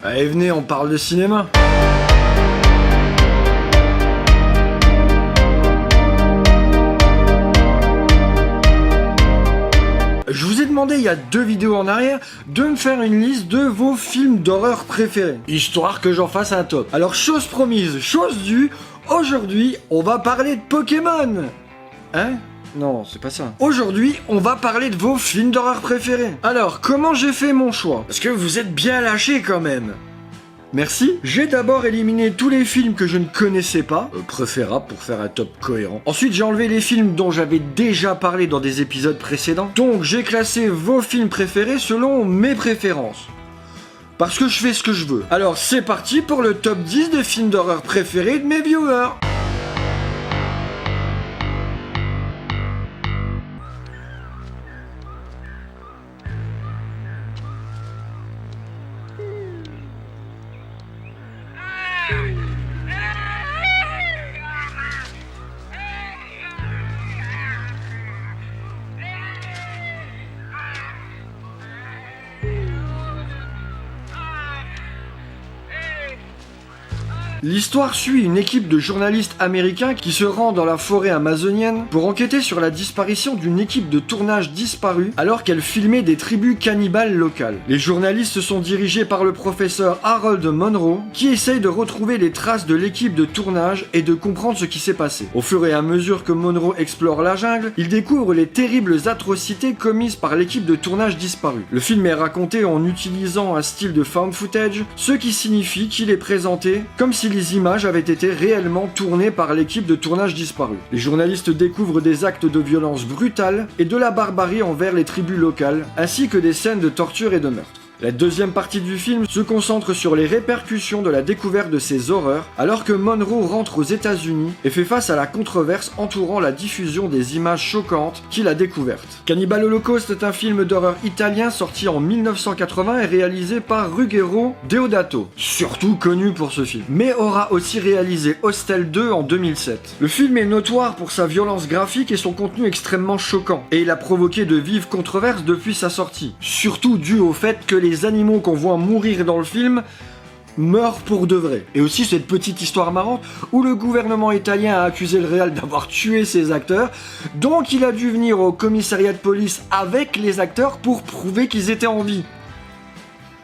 Allez, venez, on parle de cinéma. Je vous ai demandé il y a 2 vidéos en arrière de me faire une liste de vos films d'horreur préférés, histoire que j'en fasse un top. Alors chose promise, chose due, aujourd'hui on va parler de Pokémon. Hein ? Non, c'est pas ça. Aujourd'hui, on va parler de vos films d'horreur préférés. Alors, comment j'ai fait mon choix ? Parce que vous êtes bien lâchés quand même. Merci. J'ai d'abord éliminé tous les films que je ne connaissais pas, préférable pour faire un top cohérent. Ensuite, j'ai enlevé les films dont j'avais déjà parlé dans des épisodes précédents. Donc, j'ai classé vos films préférés selon mes préférences. Parce que je fais ce que je veux. Alors, c'est parti pour le top 10 des films d'horreur préférés de mes viewers. L'histoire suit une équipe de journalistes américains qui se rend dans la forêt amazonienne pour enquêter sur la disparition d'une équipe de tournage disparue alors qu'elle filmait des tribus cannibales locales. Les journalistes sont dirigés par le professeur Harold Monroe qui essaye de retrouver les traces de l'équipe de tournage et de comprendre ce qui s'est passé. Au fur et à mesure que Monroe explore la jungle, il découvre les terribles atrocités commises par l'équipe de tournage disparue. Le film est raconté en utilisant un style de found footage, ce qui signifie qu'il est présenté comme si les images avaient été réellement tournées par l'équipe de tournage disparue. Les journalistes découvrent des actes de violence brutale et de la barbarie envers les tribus locales, ainsi que des scènes de torture et de meurtre. La deuxième partie du film se concentre sur les répercussions de la découverte de ces horreurs, alors que Monroe rentre aux États-Unis et fait face à la controverse entourant la diffusion des images choquantes qu'il a découvertes. Cannibal Holocaust est un film d'horreur italien sorti en 1980 et réalisé par Ruggero Deodato, surtout connu pour ce film, mais aura aussi réalisé Hostel 2 en 2007. Le film est notoire pour sa violence graphique et son contenu extrêmement choquant, et il a provoqué de vives controverses depuis sa sortie, surtout dû au fait que les animaux qu'on voit mourir dans le film meurent pour de vrai. Et aussi cette petite histoire marrante où le gouvernement italien a accusé le réal d'avoir tué ses acteurs, donc il a dû venir au commissariat de police avec les acteurs pour prouver qu'ils étaient en vie.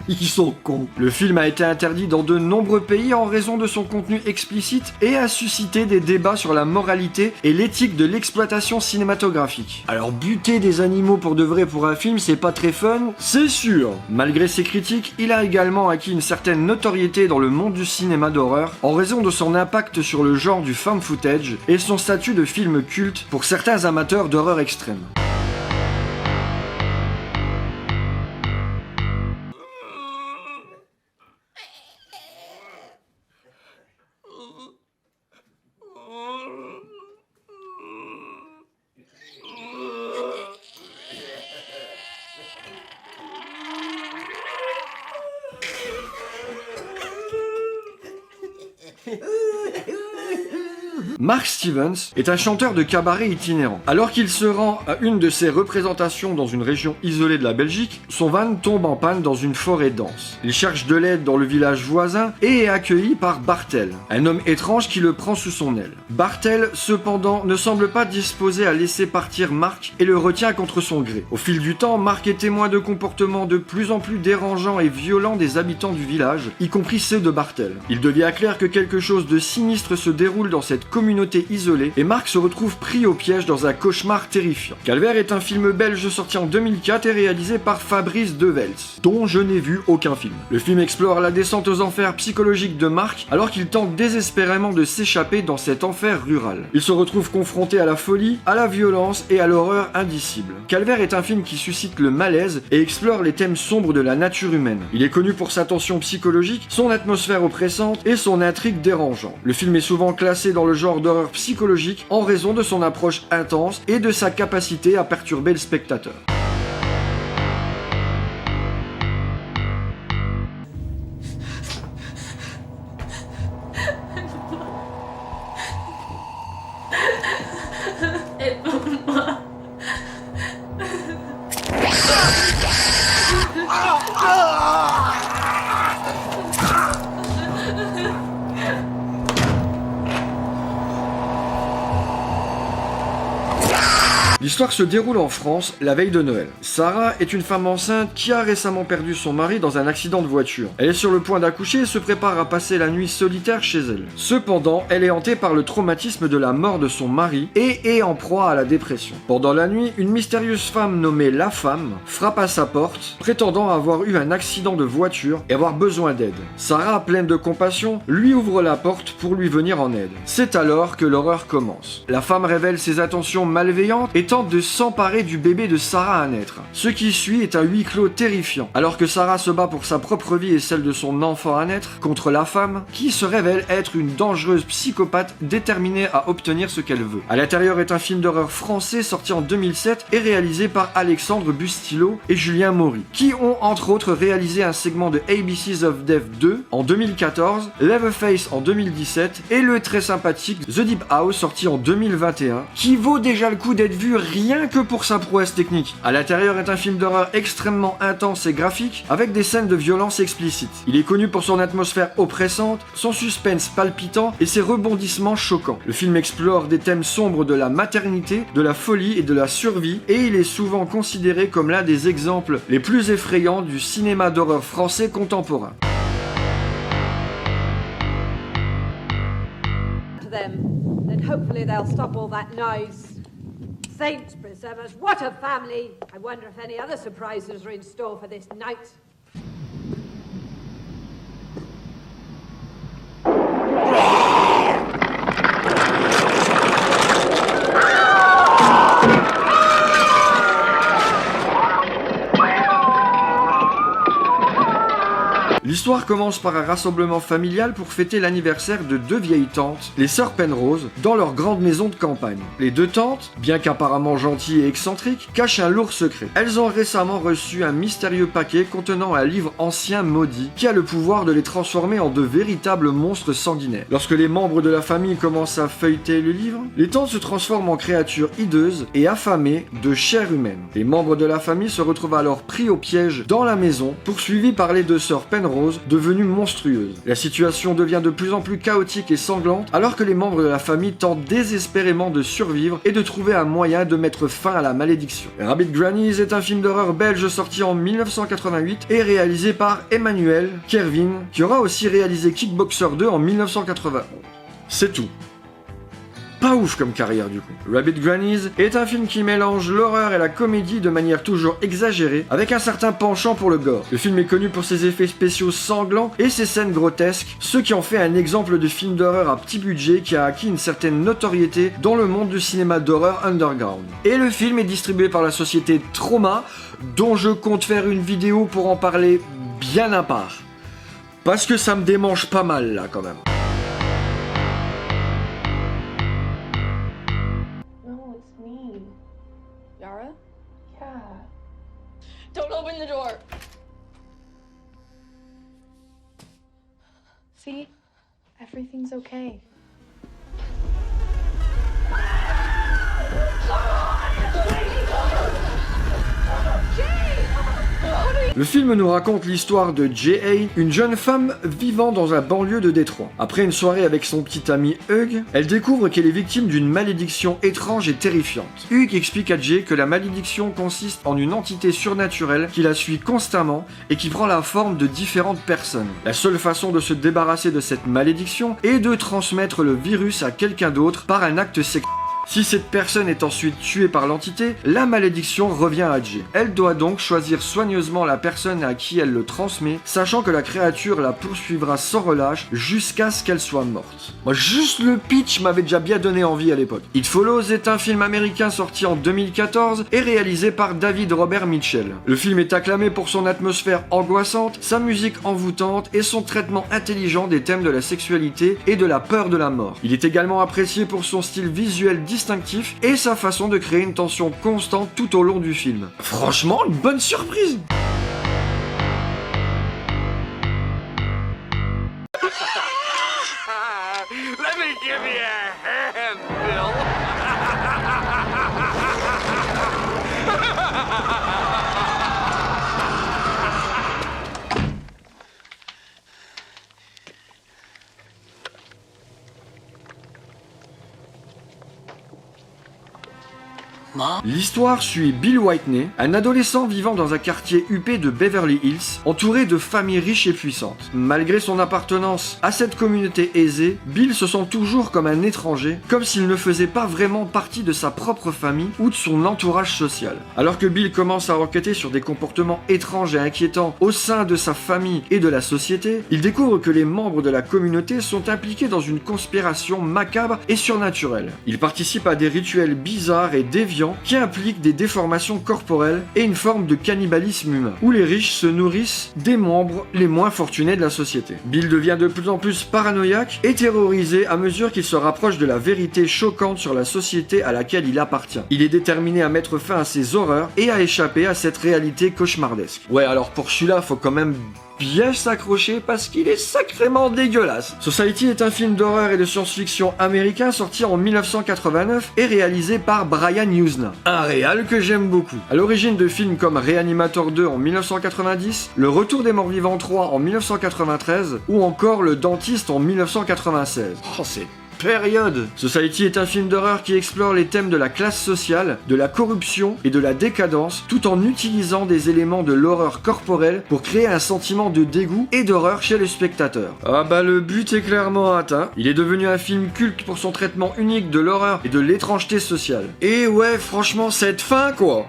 Ils sont cons. Le film a été interdit dans de nombreux pays en raison de son contenu explicite et a suscité des débats sur la moralité et l'éthique de l'exploitation cinématographique. Alors buter des animaux pour de vrai pour un film, c'est pas très fun, c'est sûr. Malgré ses critiques, il a également acquis une certaine notoriété dans le monde du cinéma d'horreur en raison de son impact sur le genre du found footage et son statut de film culte pour certains amateurs d'horreur extrême. Mark Stevens est un chanteur de cabaret itinérant. Alors qu'il se rend à une de ses représentations dans une région isolée de la Belgique, son van tombe en panne dans une forêt dense. Il cherche de l'aide dans le village voisin et est accueilli par Bartel, un homme étrange qui le prend sous son aile. Bartel, cependant, ne semble pas disposé à laisser partir Mark et le retient contre son gré. Au fil du temps, Mark est témoin de comportements de plus en plus dérangeants et violents des habitants du village, y compris ceux de Bartel. Il devient clair que quelque chose de sinistre se déroule dans cette communauté isolée et Mark se retrouve pris au piège dans un cauchemar terrifiant. Calvaire est un film belge sorti en 2004 et réalisé par Fabrice Devels, dont je n'ai vu aucun film. Le film explore la descente aux enfers psychologiques de Mark alors qu'il tente désespérément de s'échapper dans cet enfer rural. Il se retrouve confronté à la folie, à la violence et à l'horreur indicible. Calvaire est un film qui suscite le malaise et explore les thèmes sombres de la nature humaine. Il est connu pour sa tension psychologique, son atmosphère oppressante et son intrigue dérangeante. Le film est souvent classé dans le genre d'horreur psychologique en raison de son approche intense et de sa capacité à perturber le spectateur. Aide-moi. L'histoire se déroule en France, la veille de Noël. Sarah est une femme enceinte qui a récemment perdu son mari dans un accident de voiture. Elle est sur le point d'accoucher et se prépare à passer la nuit solitaire chez elle. Cependant, elle est hantée par le traumatisme de la mort de son mari et est en proie à la dépression. Pendant la nuit, une mystérieuse femme nommée La Femme frappe à sa porte, prétendant avoir eu un accident de voiture et avoir besoin d'aide. Sarah, pleine de compassion, lui ouvre la porte pour lui venir en aide. C'est alors que l'horreur commence. La femme révèle ses intentions malveillantes et tente de s'emparer du bébé de Sarah à naître. Ce qui suit est un huis clos terrifiant. Alors que Sarah se bat pour sa propre vie et celle de son enfant à naître contre la femme, qui se révèle être une dangereuse psychopathe déterminée à obtenir ce qu'elle veut. À l'intérieur est un film d'horreur français sorti en 2007 et réalisé par Alexandre Bustillo et Julien Maury, qui ont entre autres réalisé un segment de ABCs of Death 2 en 2014, Leatherface en 2017 et le très sympathique The Deep House sorti en 2021, qui vaut déjà le coup d'être vu rien que pour sa prouesse technique. À l'intérieur est un film d'horreur extrêmement intense et graphique, avec des scènes de violence explicites. Il est connu pour son atmosphère oppressante, son suspense palpitant et ses rebondissements choquants. Le film explore des thèmes sombres de la maternité, de la folie et de la survie, et il est souvent considéré comme l'un des exemples les plus effrayants du cinéma d'horreur français contemporain. Then hopefully they'll stop all that noise. Saints preserve us, what a family! I wonder if any other surprises are in store for this night. L'histoire commence par un rassemblement familial pour fêter l'anniversaire de deux vieilles tantes, les sœurs Penrose, dans leur grande maison de campagne. Les deux tantes, bien qu'apparemment gentilles et excentriques, cachent un lourd secret. Elles ont récemment reçu un mystérieux paquet contenant un livre ancien maudit qui a le pouvoir de les transformer en de véritables monstres sanguinaires. Lorsque les membres de la famille commencent à feuilleter le livre, les tantes se transforment en créatures hideuses et affamées de chair humaine. Les membres de la famille se retrouvent alors pris au piège dans la maison, poursuivis par les deux sœurs Penrose, devenue monstrueuse. La situation devient de plus en plus chaotique et sanglante alors que les membres de la famille tentent désespérément de survivre et de trouver un moyen de mettre fin à la malédiction. Rabbit Grannies est un film d'horreur belge sorti en 1988 et réalisé par Emmanuel Kervin, qui aura aussi réalisé Kickboxer 2 en 1991. C'est tout. Pas ouf comme carrière du coup. Rabbit Grannies est un film qui mélange l'horreur et la comédie de manière toujours exagérée, avec un certain penchant pour le gore. Le film est connu pour ses effets spéciaux sanglants et ses scènes grotesques, ce qui en fait un exemple de film d'horreur à petit budget qui a acquis une certaine notoriété dans le monde du cinéma d'horreur underground. Et le film est distribué par la société Trauma, dont je compte faire une vidéo pour en parler bien à part. Parce que ça me démange pas mal là quand même. Yara? Yeah. Don't open the door. See? Everything's okay. Le film nous raconte l'histoire de J.A., une jeune femme vivant dans un banlieue de Détroit. Après une soirée avec son petit ami Hugh, elle découvre qu'elle est victime d'une malédiction étrange et terrifiante. Hugh explique à Jay que la malédiction consiste en une entité surnaturelle qui la suit constamment et qui prend la forme de différentes personnes. La seule façon de se débarrasser de cette malédiction est de transmettre le virus à quelqu'un d'autre par un acte sexuel. Si cette personne est ensuite tuée par l'entité, la malédiction revient à Jay. Elle doit donc choisir soigneusement la personne à qui elle le transmet, sachant que la créature la poursuivra sans relâche jusqu'à ce qu'elle soit morte. Moi, juste le pitch m'avait déjà bien donné envie à l'époque. It Follows est un film américain sorti en 2014 et réalisé par David Robert Mitchell. Le film est acclamé pour son atmosphère angoissante, sa musique envoûtante et son traitement intelligent des thèmes de la sexualité et de la peur de la mort. Il est également apprécié pour son style visuel distinctif et sa façon de créer une tension constante tout au long du film. Franchement, une bonne surprise! Let me give you a hand, Bill. L'histoire suit Bill Whitney, un adolescent vivant dans un quartier huppé de Beverly Hills, entouré de familles riches et puissantes. Malgré son appartenance à cette communauté aisée, Bill se sent toujours comme un étranger, comme s'il ne faisait pas vraiment partie de sa propre famille ou de son entourage social. Alors que Bill commence à enquêter sur des comportements étranges et inquiétants au sein de sa famille et de la société, il découvre que les membres de la communauté sont impliqués dans une conspiration macabre et surnaturelle. Il participe à des rituels bizarres et déviants qui impliquent des déformations corporelles et une forme de cannibalisme humain, où les riches se nourrissent des membres les moins fortunés de la société. Bill devient de plus en plus paranoïaque et terrorisé à mesure qu'il se rapproche de la vérité choquante sur la société à laquelle il appartient. Il est déterminé à mettre fin à ces horreurs et à échapper à cette réalité cauchemardesque. Ouais, alors pour celui-là, faut quand même bien s'accrocher parce qu'il est sacrément dégueulasse. Society est un film d'horreur et de science-fiction américain sorti en 1989 et réalisé par Brian Yuzna, un réal que j'aime beaucoup. À l'origine de films comme Reanimator 2 en 1990, Le Retour des Morts Vivants 3 en 1993 ou encore Le Dentiste en 1996. Oh, c'est période. Society est un film d'horreur qui explore les thèmes de la classe sociale, de la corruption et de la décadence, tout en utilisant des éléments de l'horreur corporelle pour créer un sentiment de dégoût et d'horreur chez le spectateur. Ah bah le but est clairement atteint. Il est devenu un film culte pour son traitement unique de l'horreur et de l'étrangeté sociale. Et ouais, franchement, cette fin quoi.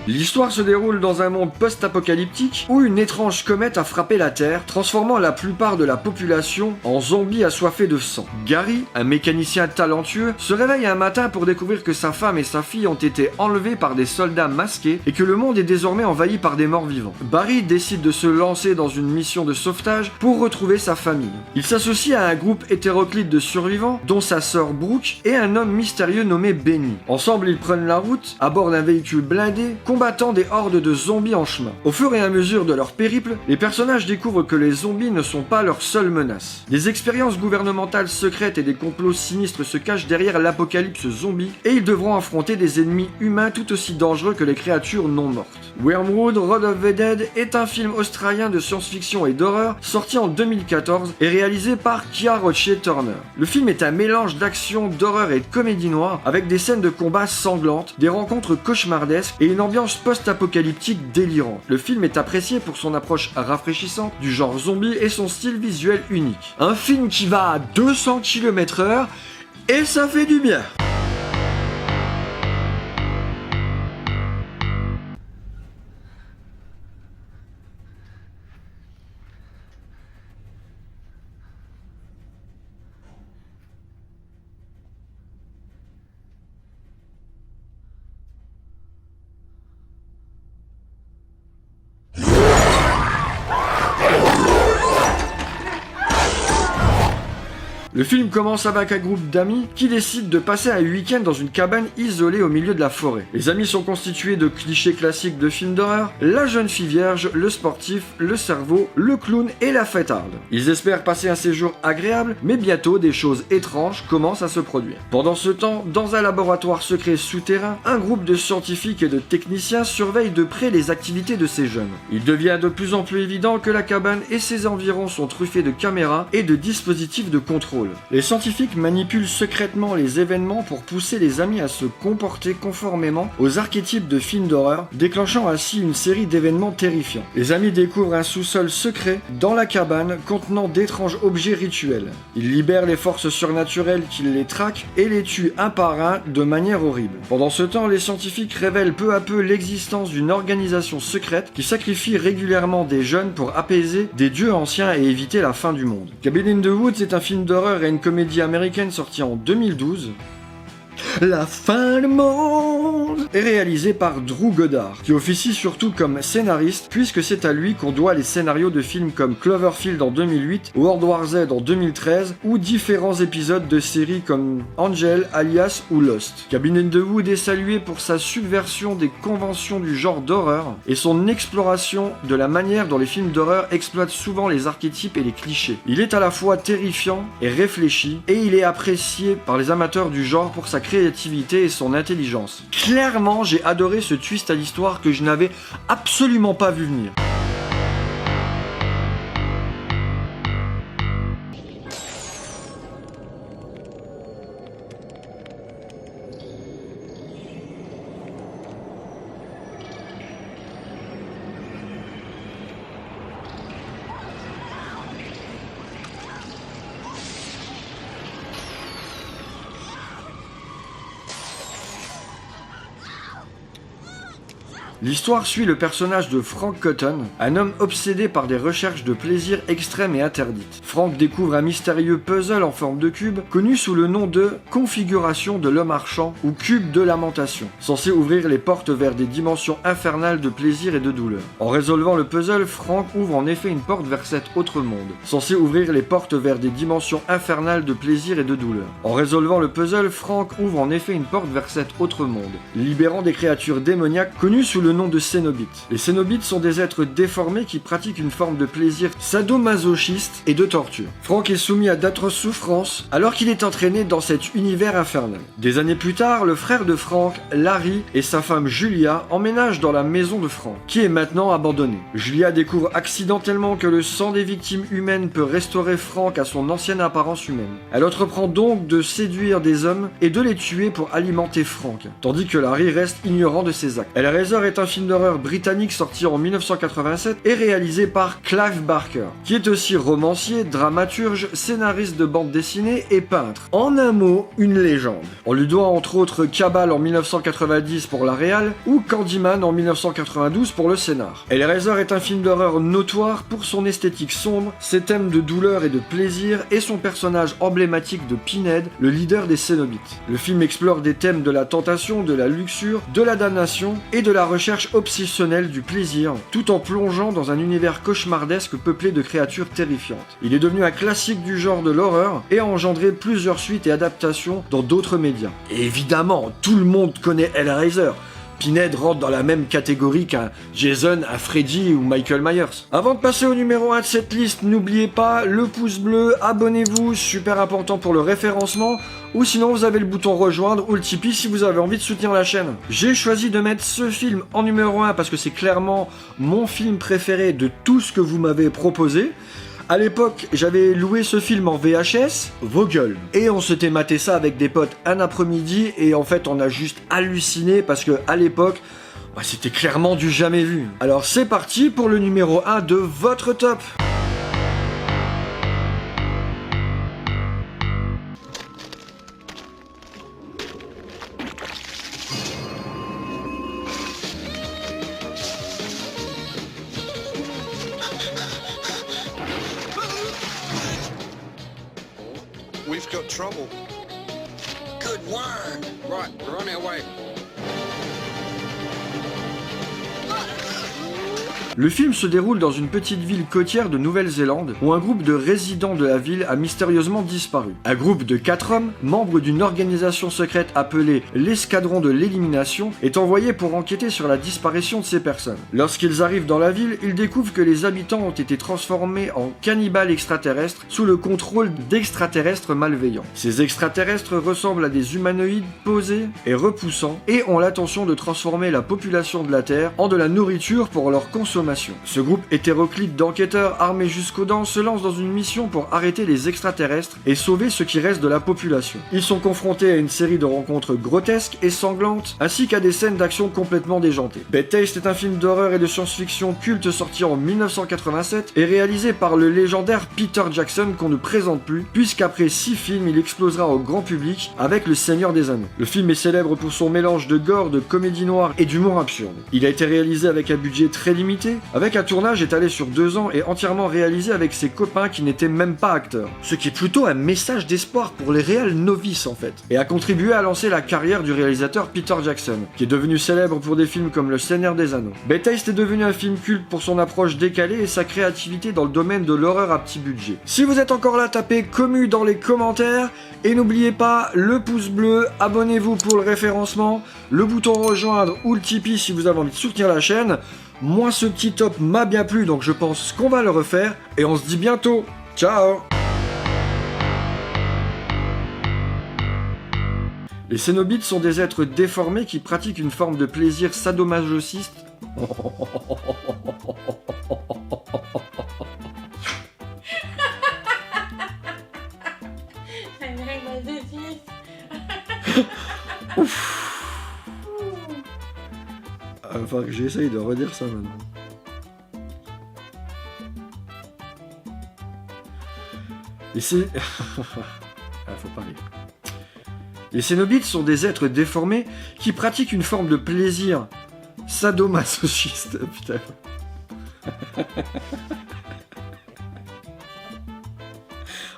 L'histoire se déroule dans un monde post-apocalyptique où une étrange comète a frappé la Terre, transformant la plupart de la population en zombies assoiffés de sang. Gary, un mécanicien talentueux, se réveille un matin pour découvrir que sa femme et sa fille ont été enlevées par des soldats masqués et que le monde est désormais envahi par des morts vivants. Barry décide de se lancer dans une mission de sauvetage pour retrouver sa famille. Il s'associe à un groupe hétéroclite de survivants, dont sa sœur Brooke et un homme mystérieux nommé Benny. Ensemble, ils prennent la route à bord d'un véhicule blindé, combattant des hordes de zombies en chemin. Au fur et à mesure de leur périple, les personnages découvrent que les zombies ne sont pas leur seule menace. Des expériences gouvernementales secrètes et des complots sinistres se cachent derrière l'apocalypse zombie et ils devront affronter des ennemis humains tout aussi dangereux que les créatures non mortes. Wormwood, Road of the Dead est un film australien de science-fiction et d'horreur sorti en 2014 et réalisé par Kia Roche Turner. Le film est un mélange d'action, d'horreur et de comédie noire avec des scènes de combat sanglantes, des rencontres cauchemardesques et une ambiance post-apocalyptique délirante. Le film est apprécié pour son approche rafraîchissante du genre zombie et son style visuel unique. Un film qui va à 200 km/h et ça fait du bien. Le film commence avec un groupe d'amis qui décident de passer un week-end dans une cabane isolée au milieu de la forêt. Les amis sont constitués de clichés classiques de films d'horreur, la jeune fille vierge, le sportif, le cerveau, le clown et la fêtarde. Ils espèrent passer un séjour agréable, mais bientôt des choses étranges commencent à se produire. Pendant ce temps, dans un laboratoire secret souterrain, un groupe de scientifiques et de techniciens surveille de près les activités de ces jeunes. Il devient de plus en plus évident que la cabane et ses environs sont truffés de caméras et de dispositifs de contrôle. Les scientifiques manipulent secrètement les événements pour pousser les amis à se comporter conformément aux archétypes de films d'horreur, déclenchant ainsi une série d'événements terrifiants. Les amis découvrent un sous-sol secret dans la cabane contenant d'étranges objets rituels. Ils libèrent les forces surnaturelles qui les traquent et les tuent un par un de manière horrible. Pendant ce temps, les scientifiques révèlent peu à peu l'existence d'une organisation secrète qui sacrifie régulièrement des jeunes pour apaiser des dieux anciens et éviter la fin du monde. Cabin in the Woods est un film d'horreur et une comédie américaine sortie en 2012. la fin du monde, est réalisé par Drew Goddard, qui officie surtout comme scénariste, puisque c'est à lui qu'on doit les scénarios de films comme Cloverfield en 2008, World War Z en 2013, ou différents épisodes de séries comme Angel, Alias ou Lost. Cabin in the Wood est salué pour sa subversion des conventions du genre d'horreur et son exploration de la manière dont les films d'horreur exploitent souvent les archétypes et les clichés. Il est à la fois terrifiant et réfléchi, et il est apprécié par les amateurs du genre pour sa créativité et son intelligence. Clairement, j'ai adoré ce twist à l'histoire que je n'avais absolument pas vu venir. L'histoire suit le personnage de Frank Cotton, un homme obsédé par des recherches de plaisir extrêmes et interdites. Frank découvre un mystérieux puzzle en forme de cube, connu sous le nom de configuration de l'homme marchand ou cube de lamentation, censé ouvrir les portes vers des dimensions infernales de plaisir et de douleur. En résolvant le puzzle, Frank ouvre en effet une porte vers cet autre monde, censé ouvrir les portes vers des dimensions infernales de plaisir et de douleur. En résolvant le puzzle, Frank ouvre en effet une porte vers cet autre monde, libérant des créatures démoniaques connues sous le nom de Cénobites. Les Cénobites sont des êtres déformés qui pratiquent une forme de plaisir sadomasochiste et de torture. Frank est soumis à d'atroces souffrances alors qu'il est entraîné dans cet univers infernal. Des années plus tard, le frère de Frank, Larry, et sa femme Julia emménagent dans la maison de Frank, qui est maintenant abandonnée. Julia découvre accidentellement que le sang des victimes humaines peut restaurer Frank à son ancienne apparence humaine. Elle entreprend donc de séduire des hommes et de les tuer pour alimenter Frank, tandis que Larry reste ignorant de ses actes. Hellraiser est un film d'horreur britannique sorti en 1987 et réalisé par Clive Barker, qui est aussi romancier, dramaturge, scénariste de bande dessinée et peintre. En un mot, une légende. On lui doit entre autres Cabal en 1990 pour la réal ou Candyman en 1992 pour le scénar. Hellraiser est un film d'horreur notoire pour son esthétique sombre, ses thèmes de douleur et de plaisir et son personnage emblématique de Pinhead, le leader des Cénobites. Le film explore des thèmes de la tentation, de la luxure, de la damnation et de la recherche obsessionnelle du plaisir, tout en plongeant dans un univers cauchemardesque peuplé de créatures terrifiantes. Il est devenu un classique du genre de l'horreur et a engendré plusieurs suites et adaptations dans d'autres médias. Et évidemment, tout le monde connaît Hellraiser. Pinhead rentre dans la même catégorie qu'un Jason, un Freddy ou Michael Myers. Avant de passer au numéro 1 de cette liste, n'oubliez pas le pouce bleu, abonnez-vous, super important pour le référencement, ou sinon vous avez le bouton rejoindre ou le Tipeee si vous avez envie de soutenir la chaîne. J'ai choisi de mettre ce film en numéro 1 parce que c'est clairement mon film préféré de tout ce que vous m'avez proposé. À l'époque, j'avais loué ce film en VHS, vos gueules. Et on s'était maté ça avec des potes un après-midi et en fait on a juste halluciné parce que à l'époque, c'était clairement du jamais vu. Alors c'est parti pour le numéro 1 de votre top. We've got trouble. Good word. Right, we're on our way. Le film se déroule dans une petite ville côtière de Nouvelle-Zélande où un groupe de résidents de la ville a mystérieusement disparu. Un groupe de 4 hommes, membres d'une organisation secrète appelée l'Escadron de l'Élimination, est envoyé pour enquêter sur la disparition de ces personnes. Lorsqu'ils arrivent dans la ville, ils découvrent que les habitants ont été transformés en cannibales extraterrestres sous le contrôle d'extraterrestres malveillants. Ces extraterrestres ressemblent à des humanoïdes posés et repoussants et ont l'intention de transformer la population de la Terre en de la nourriture pour leur consommation. Ce groupe hétéroclite d'enquêteurs armés jusqu'aux dents se lance dans une mission pour arrêter les extraterrestres et sauver ce qui reste de la population. Ils sont confrontés à une série de rencontres grotesques et sanglantes, ainsi qu'à des scènes d'action complètement déjantées. Bad Taste est un film d'horreur et de science-fiction culte sorti en 1987 et réalisé par le légendaire Peter Jackson qu'on ne présente plus, puisqu'après 6 films, il explosera au grand public avec Le Seigneur des Anneaux. Le film est célèbre pour son mélange de gore, de comédie noire et d'humour absurde. Il a été réalisé avec un budget très limité, passé, avec un tournage étalé sur 2 ans et entièrement réalisé avec ses copains qui n'étaient même pas acteurs. Ce qui est plutôt un message d'espoir pour les réels novices en fait, et a contribué à lancer la carrière du réalisateur Peter Jackson, qui est devenu célèbre pour des films comme Le Seigneur des Anneaux. Bad Taste est devenu un film culte pour son approche décalée et sa créativité dans le domaine de l'horreur à petit budget. Si vous êtes encore là, tapez commu dans les commentaires, et n'oubliez pas le pouce bleu, abonnez-vous pour le référencement, le bouton rejoindre ou le Tipeee si vous avez envie de soutenir la chaîne. Moi ce petit top m'a bien plu, donc je pense qu'on va le refaire, et on se dit bientôt. Ciao. Les Cénobites sont des êtres déformés qui pratiquent une forme de plaisir sadomasochiste. Enfin, j'essaye de redire ça maintenant. Faut pas rire. Les Cénobites sont des êtres déformés qui pratiquent une forme de plaisir sadomasochiste. Putain.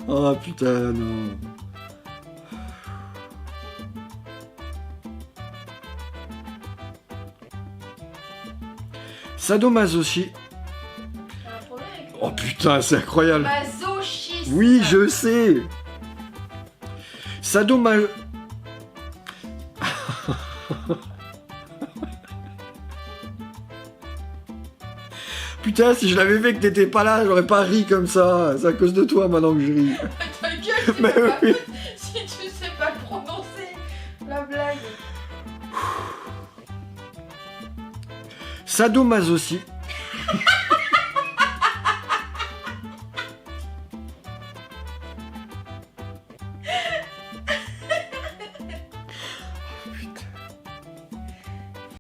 Oh putain, non. Sadomasochiste. Oh putain, c'est incroyable. Masochiste. Oui, je sais. Sadomaso... Putain, si je l'avais fait que t'étais pas là, j'aurais pas ri comme ça. C'est à cause de toi maintenant que je ris. Ta gueule, Mais c'est pas oui. si tu sais pas le prononcer, la blague. Sadomasochiste.